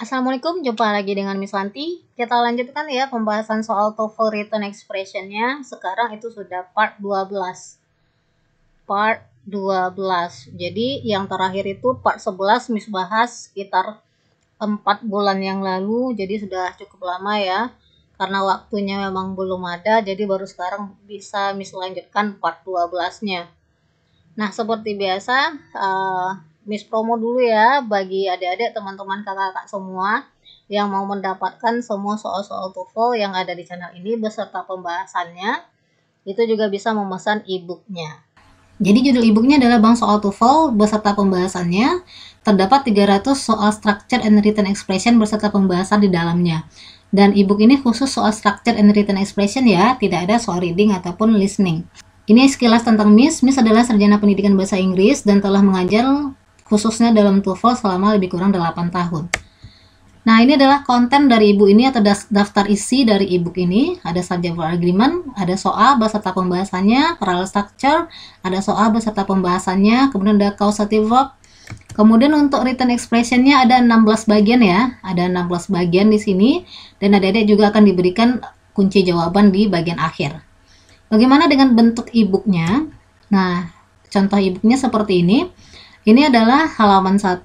Assalamualaikum, jumpa lagi dengan Miss Lanti. Kita lanjutkan ya pembahasan soal TOEFL written expression-nya. Sekarang itu sudah part 12. Part 12. Jadi yang terakhir itu part 11 Miss bahas sekitar 4 bulan yang lalu. Jadi sudah cukup lama ya. Karena waktunya memang belum ada, jadi baru sekarang bisa Miss lanjutkan part 12-nya. Nah, seperti biasa, Miss promo dulu ya bagi adik-adik, teman-teman, kakak-kakak semua yang mau mendapatkan semua soal-soal TOEFL yang ada di channel ini beserta pembahasannya. Itu juga bisa memesan e-booknya. Jadi judul e-booknya adalah Bank Soal TOEFL beserta pembahasannya. Terdapat 300 soal structure and written expression beserta pembahasan di dalamnya. Dan e-book ini khusus soal structure and written expression ya, tidak ada soal reading ataupun listening. Ini sekilas tentang Miss. Miss adalah sarjana pendidikan bahasa Inggris dan telah mengajar khususnya dalam TOEFL selama lebih kurang 8 tahun. Nah, ini adalah konten dari e-book ini atau daftar isi dari e-book ini. Ada subject verb agreement, ada soal beserta pembahasannya, parallel structure, ada soal beserta pembahasannya, kemudian ada causative verb. Kemudian untuk written expression-nya ada 16 bagian ya. Ada 16 bagian di sini dan adik-adik juga akan diberikan kunci jawaban di bagian akhir. Bagaimana dengan bentuk e-booknya? Nah, contoh e-booknya seperti ini. Ini adalah halaman 1,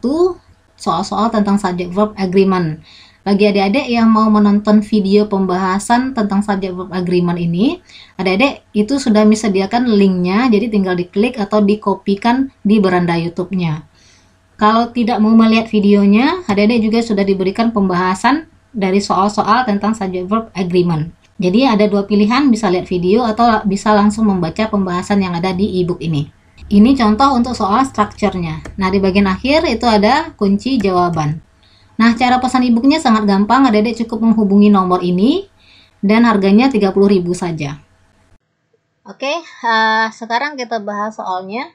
soal-soal tentang subject verb agreement. Bagi adik-adik yang mau menonton video pembahasan tentang subject verb agreement ini, adik-adik itu sudah disediakan linknya, jadi tinggal diklik atau dikopikan di beranda YouTube-nya. Kalau tidak mau melihat videonya, adik-adik juga sudah diberikan pembahasan dari soal-soal tentang subject verb agreement. Jadi ada dua pilihan, bisa lihat video atau bisa langsung membaca pembahasan yang ada di e-book ini. Ini contoh untuk soal structure-nya. Nah, di bagian akhir itu ada kunci jawaban. Nah, cara pesan e-booknya sangat gampang. Adik-adik cukup menghubungi nomor ini dan harganya 30.000 saja. Oke, sekarang kita bahas soalnya.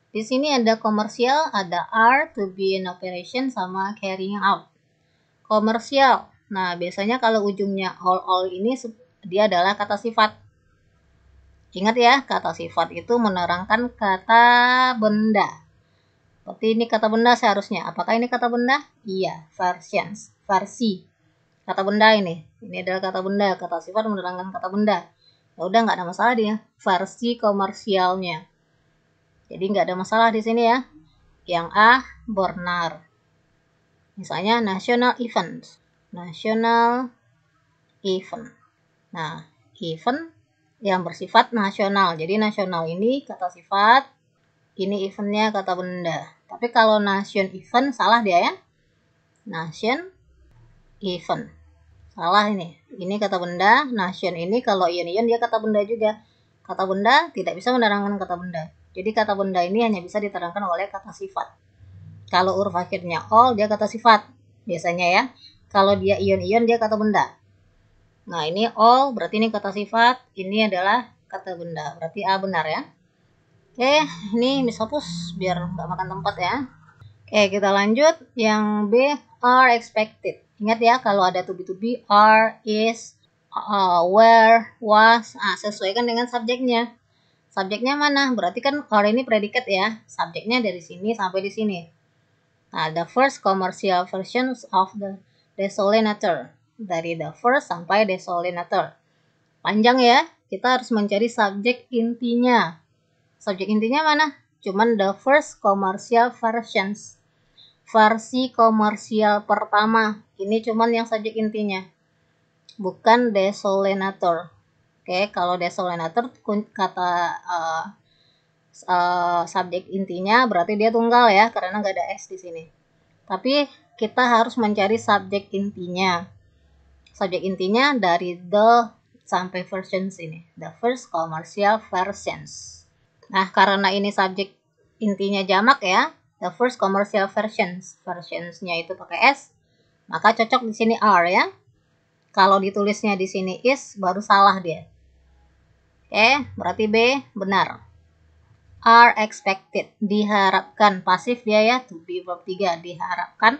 Di sini ada komersial, ada are, to be in operation, sama carrying out. Komersial. Nah, biasanya kalau ujungnya all ini dia adalah kata sifat. Ingat ya, kata sifat itu menerangkan kata benda. Seperti ini kata benda seharusnya. Apakah ini kata benda? Iya, versi. Kata benda ini. Ini adalah kata benda. Kata sifat menerangkan kata benda. Ya udah, nggak ada masalah dia. Versi komersialnya. Jadi nggak ada masalah di sini ya. Yang A benar. Misalnya national event. National event. Nah, event yang bersifat nasional. Jadi nasional ini kata sifat, ini eventnya kata benda. Tapi kalau nation event salah dia ya. Nation event. Salah ini. Ini kata benda, nation ini kalau ion dia kata benda juga. Kata benda tidak bisa menerangkan kata benda. Jadi kata benda ini hanya bisa diterangkan oleh kata sifat. Kalau huruf akhirnya all dia kata sifat biasanya ya. Kalau dia ion dia kata benda. Nah, ini all berarti ini kata sifat, ini adalah kata benda. Berarti A benar ya. Oke, ini Miss hapus biar nggak makan tempat ya. Oke, kita lanjut. Yang B, are expected. Ingat ya, kalau ada to be, are, is, where, was, sesuaikan dengan subjeknya. Subjeknya mana? Berarti kan are ini predikat ya. Subjeknya dari sini sampai di sini. Nah, the first commercial versions of the Desolator. Dari the first sampai Desolator. Panjang ya, kita harus mencari subjek intinya. Subjek intinya mana? Cuman the first commercial versions. Versi komersial pertama. Ini cuman yang subjek intinya. Bukan Desolator. Oke, kalau Desolator kata subjek intinya berarti dia tunggal ya, karena nggak ada S di sini. Tapi kita harus mencari subjek intinya. Subjek intinya dari the sampai versions ini. The first commercial versions. Nah, karena ini subjek intinya jamak ya. The first commercial versions. Versionsnya itu pakai S. Maka cocok di sini are ya. Kalau ditulisnya di sini is, baru salah dia. Oke, berarti B benar. Are expected. Diharapkan. Pasif dia ya. To be verb 3. Diharapkan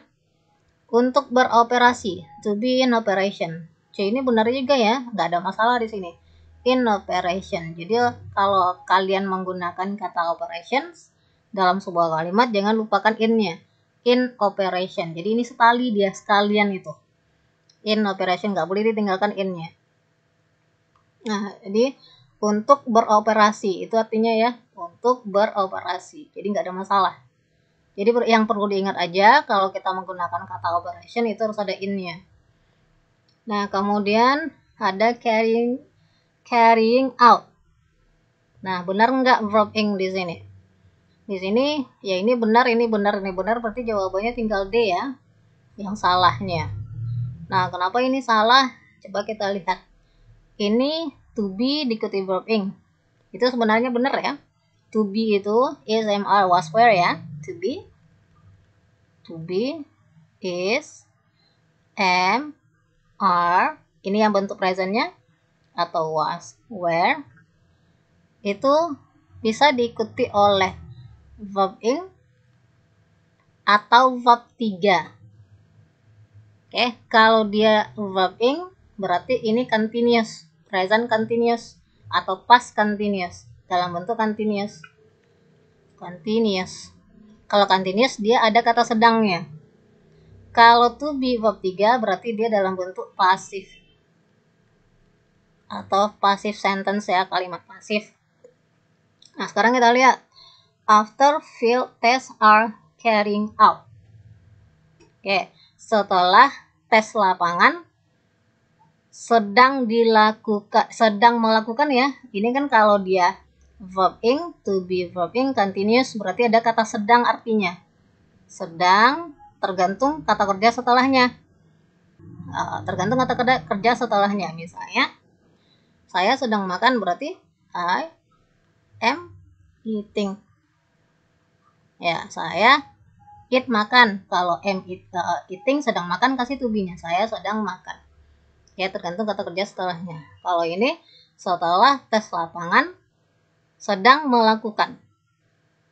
untuk beroperasi, to be in operation. C ini benar juga ya, nggak ada masalah di sini. In operation. Jadi kalau kalian menggunakan kata operations dalam sebuah kalimat, jangan lupakan in-nya. in operation. Jadi ini sekali dia sekalian itu. In operation, nggak boleh ditinggalkan in-nya. Nah, jadi untuk beroperasi itu artinya ya untuk beroperasi. Jadi nggak ada masalah. Jadi yang perlu diingat aja kalau kita menggunakan kata operation itu harus ada in-nya. Nah, kemudian ada carrying out. Nah, benar nggak verb ing di sini? Di sini ya ini benar, berarti jawabannya tinggal D ya. Yang salahnya. Nah, kenapa ini salah? Coba kita lihat. Ini to be diikuti verb ing. Itu sebenarnya benar ya. To be itu is, am, are, was, were ya. To be is, am, are. Ini yang bentuk presentnya atau was, were. Itu bisa diikuti oleh verb ing atau verb 3. Oke, kalau dia verb ing berarti ini continuous, present continuous atau past continuous dalam bentuk continuous. Kalau continuous dia ada kata sedangnya. Kalau to be verb 3 berarti dia dalam bentuk pasif atau passive sentence ya, kalimat pasif. Nah, sekarang kita lihat after field tests are carrying out. Oke, setelah tes lapangan sedang melakukan ya. Ini kan kalau dia verb ing, to be verb ing continuous berarti ada kata sedang artinya. Sedang tergantung kata kerja setelahnya. Misalnya saya sedang makan berarti I am eating. Ya, saya eat makan. Kalau am eating sedang makan kasih to be-nya. Saya sedang makan. Ya, tergantung kata kerja setelahnya. Kalau ini setelah tes lapangan sedang melakukan.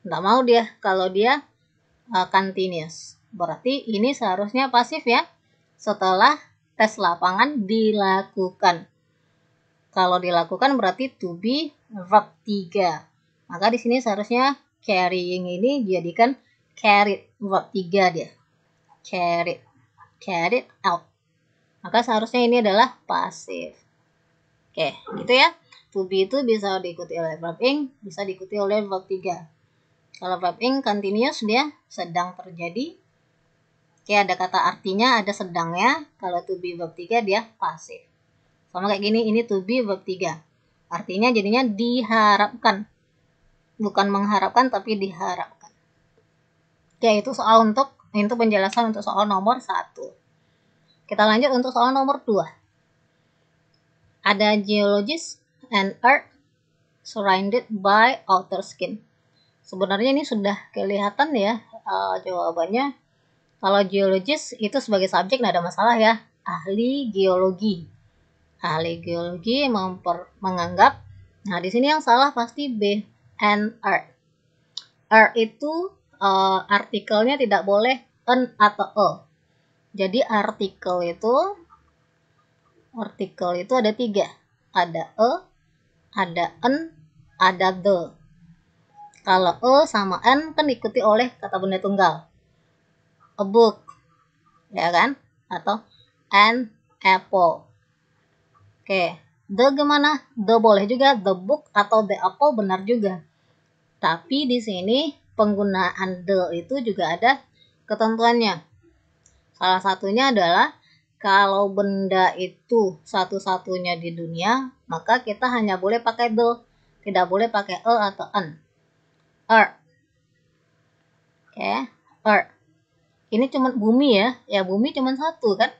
Nggak mau dia kalau dia continuous. Berarti ini seharusnya pasif ya. Setelah tes lapangan dilakukan. Kalau dilakukan berarti to be verb 3. Maka di sini seharusnya carrying ini dijadikan carried verb 3 dia. Carried out. Maka seharusnya ini adalah pasif. Oke, gitu ya. To be itu bisa diikuti oleh verb ing, bisa diikuti oleh verb 3. Kalau verb ing continuous dia sedang terjadi. Oke, ada kata artinya, ada sedangnya. Kalau to be verb 3 dia pasif. Sama kayak gini, ini to be verb 3. Artinya jadinya diharapkan. Bukan mengharapkan, tapi diharapkan. Oke, itu penjelasan untuk soal nomor 1. Kita lanjut untuk soal nomor 2. Ada geologist and earth surrounded by outer skin. Sebenarnya ini sudah kelihatan ya jawabannya. Kalau geologist itu sebagai subjek nggak ada masalah ya. Ahli geologi menganggap. Nah, di sini yang salah pasti B, and earth. Earth itu artikelnya tidak boleh an atau e. Jadi artikel itu ada 3. Ada e, ada an, ada the. Kalau e sama an kan diikuti oleh kata benda tunggal. A book, ya kan? Atau an apple. Oke, the gimana? The boleh juga, the book atau the apple benar juga. Tapi di sini penggunaan the itu juga ada ketentuannya. Salah satunya adalah kalau benda itu satu-satunya di dunia, maka kita hanya boleh pakai the, tidak boleh pakai e atau an. Earth. Oke, earth. Ini cuma bumi ya. Ya, bumi cuma satu kan?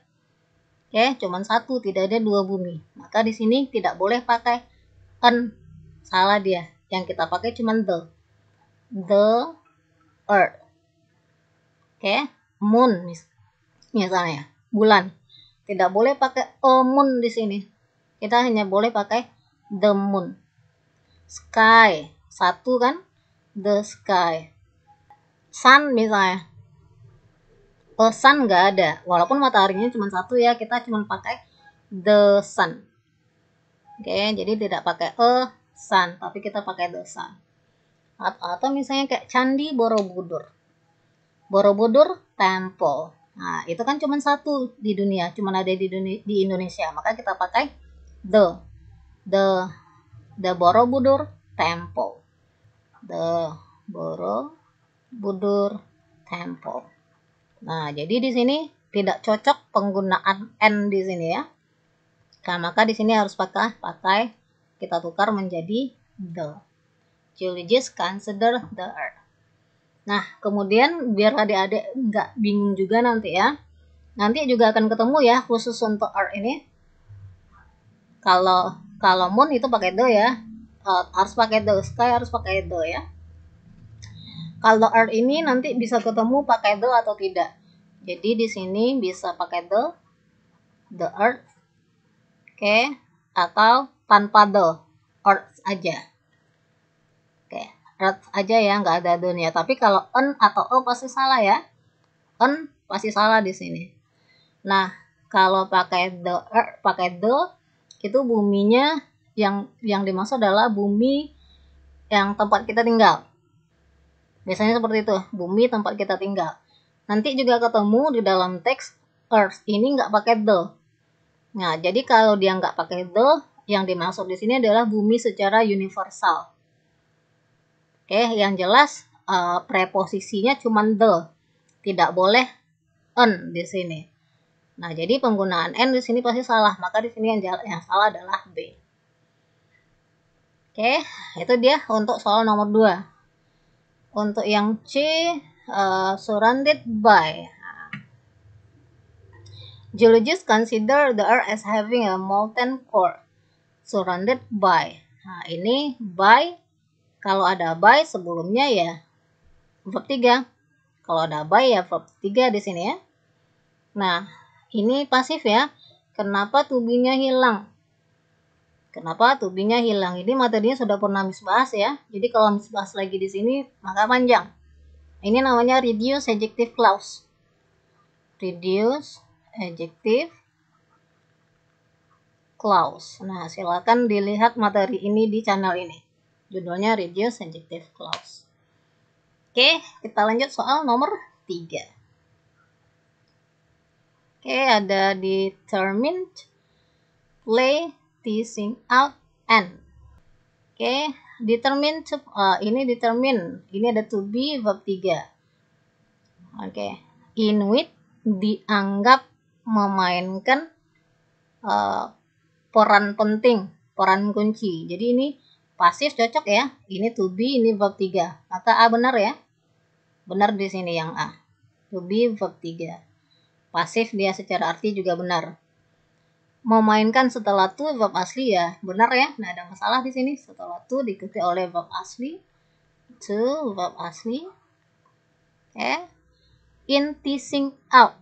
Oke, cuma satu, tidak ada 2 bumi. Maka di sini tidak boleh pakai an. Salah dia. Yang kita pakai cuma the. The earth. Oke, moon misalnya, bulan. Tidak boleh pakai a moon di sini. Kita hanya boleh pakai the moon. Sky, satu kan? The sky. Sun misalnya. Sun nggak ada, walaupun mataharinya cuma satu ya, kita cuma pakai the sun. Oke, jadi tidak pakai sun, tapi kita pakai the sun. Atau misalnya kayak Candi Borobudur. Borobudur Temple. Nah, itu kan cuma satu di dunia, cuma ada di Indonesia. Maka kita pakai the the the Borobudur Temple. The Borobudur Temple. Nah, jadi di sini tidak cocok penggunaan n di sini ya. Nah, maka di sini harus pakai kita tukar menjadi the. Geologists consider the earth. Nah, kemudian biar adik-adik nggak bingung juga nanti ya. Nanti juga akan ketemu ya khusus untuk earth ini. Kalau moon itu pakai the ya. Harus pakai the, sky harus pakai the ya. Kalau earth ini nanti bisa ketemu pakai the atau tidak. Jadi di sini bisa pakai the earth. Oke, atau tanpa the, earth aja. Oke, earth aja ya, nggak ada the-nya. Tapi kalau en atau o pasti salah ya. En pasti salah di sini. Nah, kalau pakai the earth, pakai the, itu buminya yang dimaksud adalah bumi yang tempat kita tinggal. Biasanya seperti itu, bumi tempat kita tinggal. Nanti juga ketemu di dalam teks earth ini nggak pakai the. Nah, jadi kalau dia nggak pakai the, yang dimaksud di sini adalah bumi secara universal. Oke, yang jelas preposisinya cuma the, tidak boleh en di sini. Nah, jadi penggunaan n di sini pasti salah, maka di sini yang salah adalah B. Oke, itu dia untuk soal nomor 2. Untuk yang C, surrounded by. Geologists consider the earth as having a molten core surrounded by. Nah, ini by, kalau ada by sebelumnya ya verb 3. Kalau ada by ya verb 3 di sini ya. Nah, ini pasif ya. Kenapa tubinya hilang? Kenapa tubinya hilang? Ini materinya sudah pernah Miss bahas ya. Jadi kalau Miss bahas lagi di sini maka panjang. Ini namanya reduce adjective clause. Reduce adjective clause. Nah, silakan dilihat materi ini di channel ini. Judulnya reduce adjective clause. Oke, kita lanjut soal nomor 3. Oke, ada determined, play, teasing out, and. Oke, determined, ini determine. Ini ada to be, verb 3. Oke, Inuit dianggap memainkan peran penting, peran kunci. Jadi ini pasif cocok ya. Ini to be, ini verb 3. Maka A benar ya. Benar di sini yang A. To be verb 3. Pasif dia secara arti juga benar. Memainkan setelah to verb asli ya. Benar ya. Nah, ada masalah di sini. Setelah to diikuti oleh verb asli. To verb asli. In teasing out.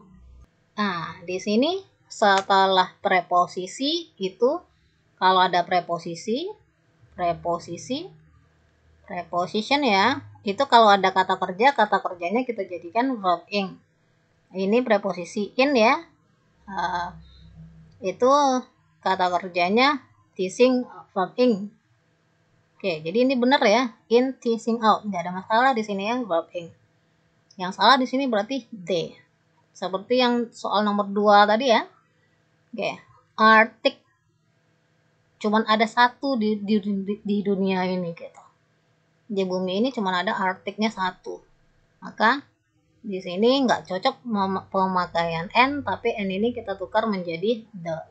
Nah, di sini setelah preposisi itu kalau ada preposition ya, itu kalau ada kata kerjanya kita jadikan verb ing. Ini preposisi in ya. Itu kata kerjanya teasing verb ing. Oke, jadi ini benar ya, in teasing out. Nggak ada masalah di sini ya verb ing. Yang salah di sini berarti they. Seperti yang soal nomor 2 tadi ya. Oke, Arctic. Cuman ada satu di dunia ini gitu. Di bumi ini cuman ada Arcticnya satu. Maka di sini nggak cocok pemakaian n, tapi n ini kita tukar menjadi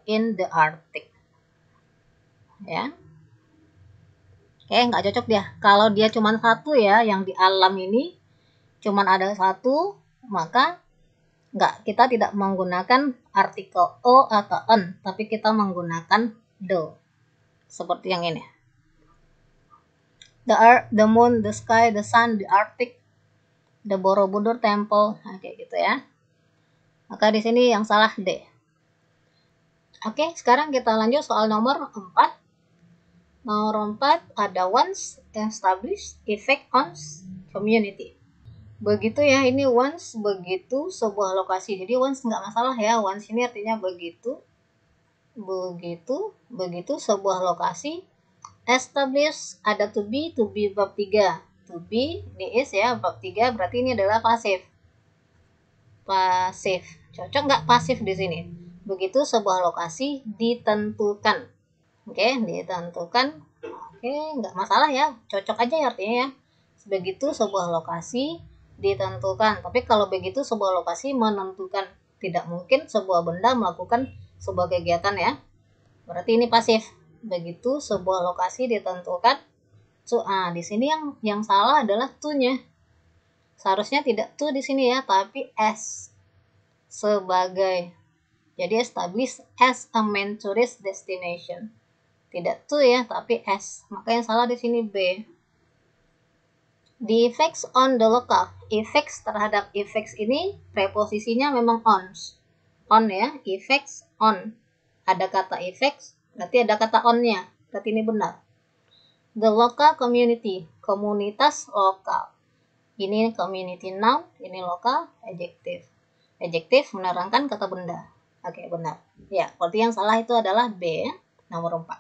in the Arctic. Ya. Oke, nggak cocok dia. Kalau dia cuman satu ya, yang di alam ini cuman ada satu, maka kita tidak menggunakan artikel o atau en, tapi kita menggunakan the. Seperti yang ini. The earth, the moon, the sky, the sun, the Arctic, the Borobudur Temple. Nah, kayak gitu ya. Maka di sini yang salah D. Oke, sekarang kita lanjut soal nomor 4. Nomor 4 ada once established effect on community. Begitu ya, ini once, begitu, sebuah lokasi. Jadi once nggak masalah ya, once ini artinya begitu, sebuah lokasi. Establish ada to be verb 3. To be, ini is ya, verb 3, berarti ini adalah pasif. pasif. Cocok nggak pasif di sini? Begitu sebuah lokasi ditentukan. Oke, ditentukan. Oke, nggak masalah ya. Cocok aja ya artinya ya. Begitu sebuah lokasi ditentukan. Tapi kalau begitu sebuah lokasi menentukan. Tidak mungkin sebuah benda melakukan sebuah kegiatan ya. Berarti ini pasif. Begitu sebuah lokasi ditentukan. Di sini yang salah adalah to-nya. Seharusnya tidak to di sini ya, tapi as, sebagai. Jadi establish as a main tourist destination. Tidak to ya, tapi as. Maka yang salah di sini B. The effects on the local. Effects terhadap effects ini preposisinya memang on. On ya, effects on. Ada kata effects, berarti ada kata on-nya. Berarti ini benar. The local community. Komunitas lokal. Ini community noun, ini lokal, adjective. Adjective menerangkan kata benda. Oke, benar. Ya, berarti yang salah itu adalah B, nomor 4.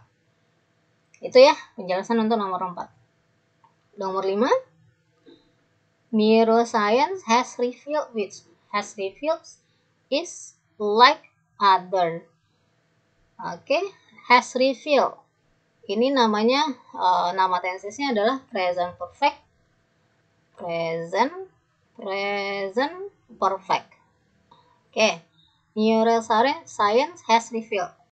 Itu ya, penjelasan untuk nomor 4. Nomor 5. Neuroscience has revealed is like other. Oke, has revealed. Ini namanya, nama tensesnya adalah present perfect. Present perfect. Oke. Neuroscience has revealed.